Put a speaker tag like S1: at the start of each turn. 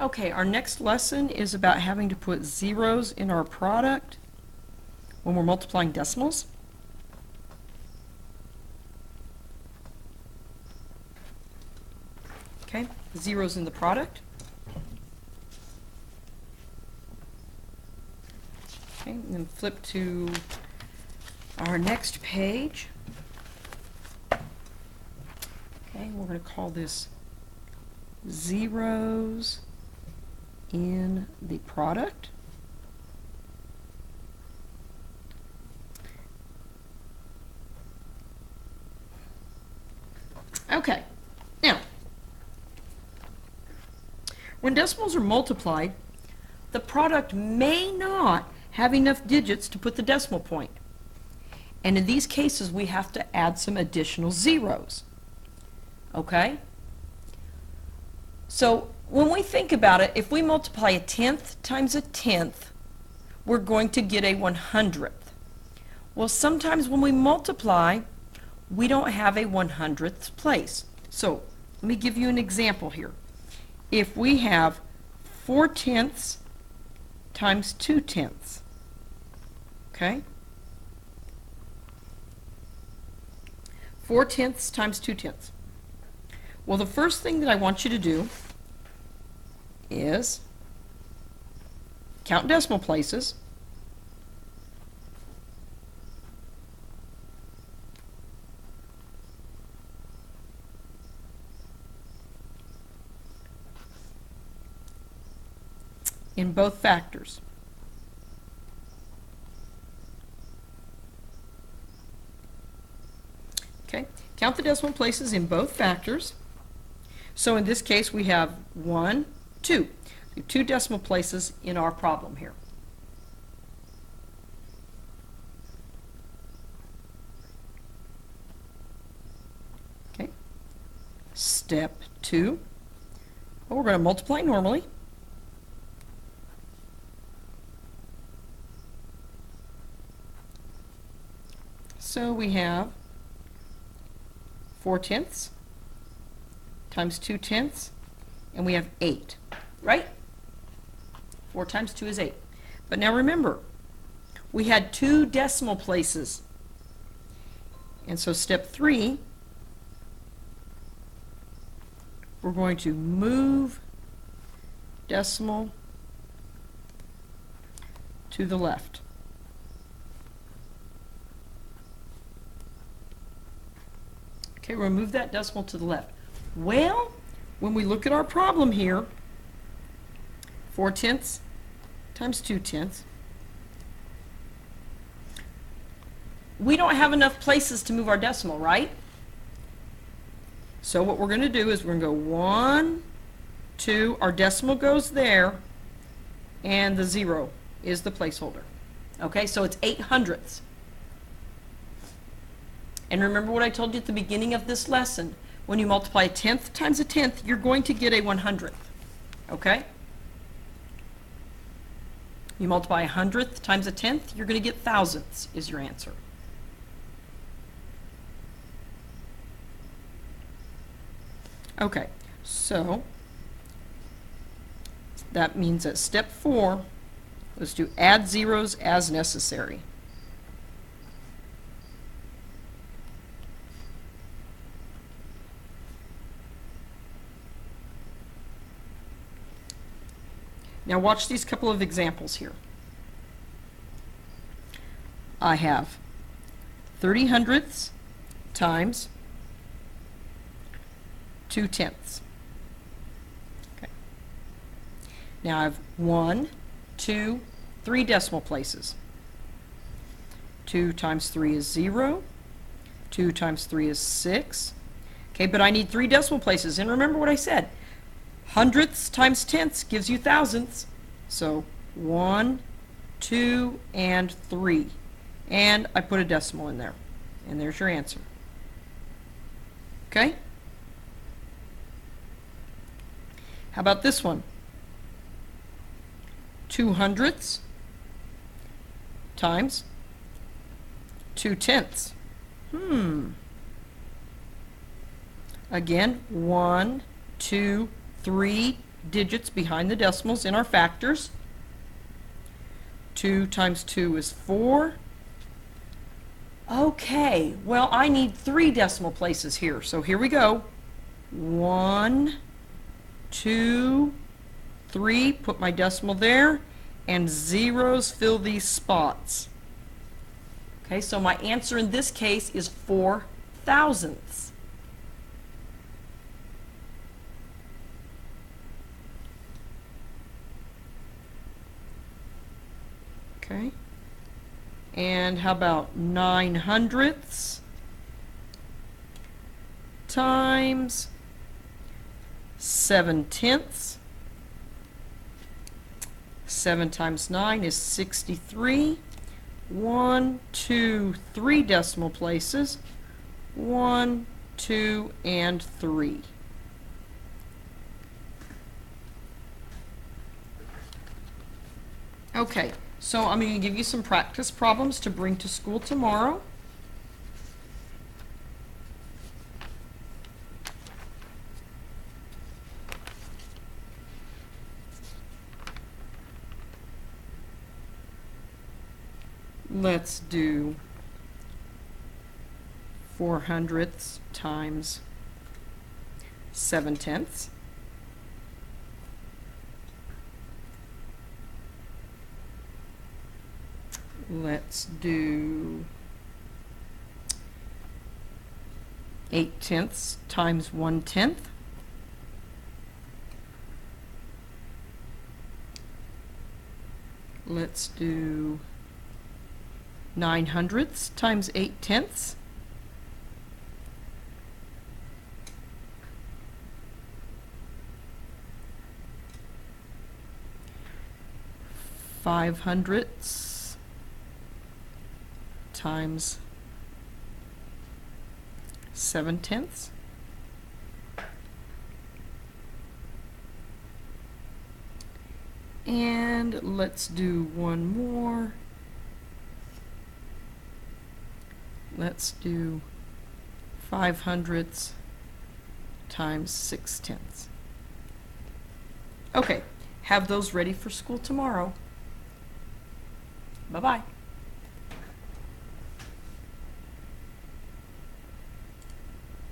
S1: Okay, our next lesson is about having to put zeros in our product when we're multiplying decimals. Okay, zeros in the product. Okay, and then flip to our next page. Okay, we're going to call this zeros in the product. Okay, now, when decimals are multiplied, the product may not have enough digits to put the decimal point. And in these cases, we have to add some additional zeros. Okay? So when we think about it, if we multiply a tenth times a tenth, we're going to get a 100th. Well, sometimes when we multiply, we don't have a 100th place. So let me give you an example here. If we have 4 tenths times 2 tenths, okay? 4 tenths times 2 tenths. Well, the first thing that I want you to do is count decimal places. In both factors. Okay, count the decimal places in both factors. So in this case, we have 1, 2. We have 2 decimal places in our problem here. Okay. Step 2. Well, we're going to multiply normally. So we have 4 tenths times 2 tenths, and we have 8, right? 4 times 2 is 8. But now remember, we had 2 decimal places. And so step 3, we're going to move decimal to the left. Okay, we'll move that decimal to the left. Well, when we look at our problem here, 4 tenths times 2 tenths, we don't have enough places to move our decimal, right? So what we're going to do is we're going to go 1, 2, our decimal goes there, and the 0 is the placeholder. Okay, so it's 800ths. And remember what I told you at the beginning of this lesson. When you multiply a tenth times a tenth, you're going to get a 100th. Okay? You multiply a 100th times a tenth, you're going to get thousandths is your answer. Okay, so that means that step 4 was to add zeros as necessary. Now watch these couple of examples here. I have 30 hundredths times 2 tenths. Okay. Now I have 1, 2, 3 decimal places. 2 times 3 is 0. 2 times 3 is 6. Okay, but I need 3 decimal places. And remember what I said. Hundredths times tenths gives you thousandths. So 1, 2, and 3. And I put a decimal in there. And there's your answer. Okay? How about this one? 2 hundredths times 2 tenths. Again, 1, 2, 3, digits behind the decimals in our factors. 2 times 2 is 4. Okay, well, I need 3 decimal places here, so here we go. 1, 2, 3, put my decimal there, and zeros fill these spots. Okay, so my answer in this case is 4 thousandths. Okay, and how about 9 hundredths times 7 tenths? 7 times 9 is 63. 1, 2, 3 decimal places. 1, 2, and 3. Okay, so I'm going to give you some practice problems to bring to school tomorrow. Let's do 4 hundredths times 7 tenths. Let's do 8 tenths times 1 tenth. Let's do 9 hundredths times 8 tenths. Five hundredths times 7 tenths. And let's do one more. Let's do 5 hundredths times 6 tenths. Okay, have those ready for school tomorrow. Bye-bye.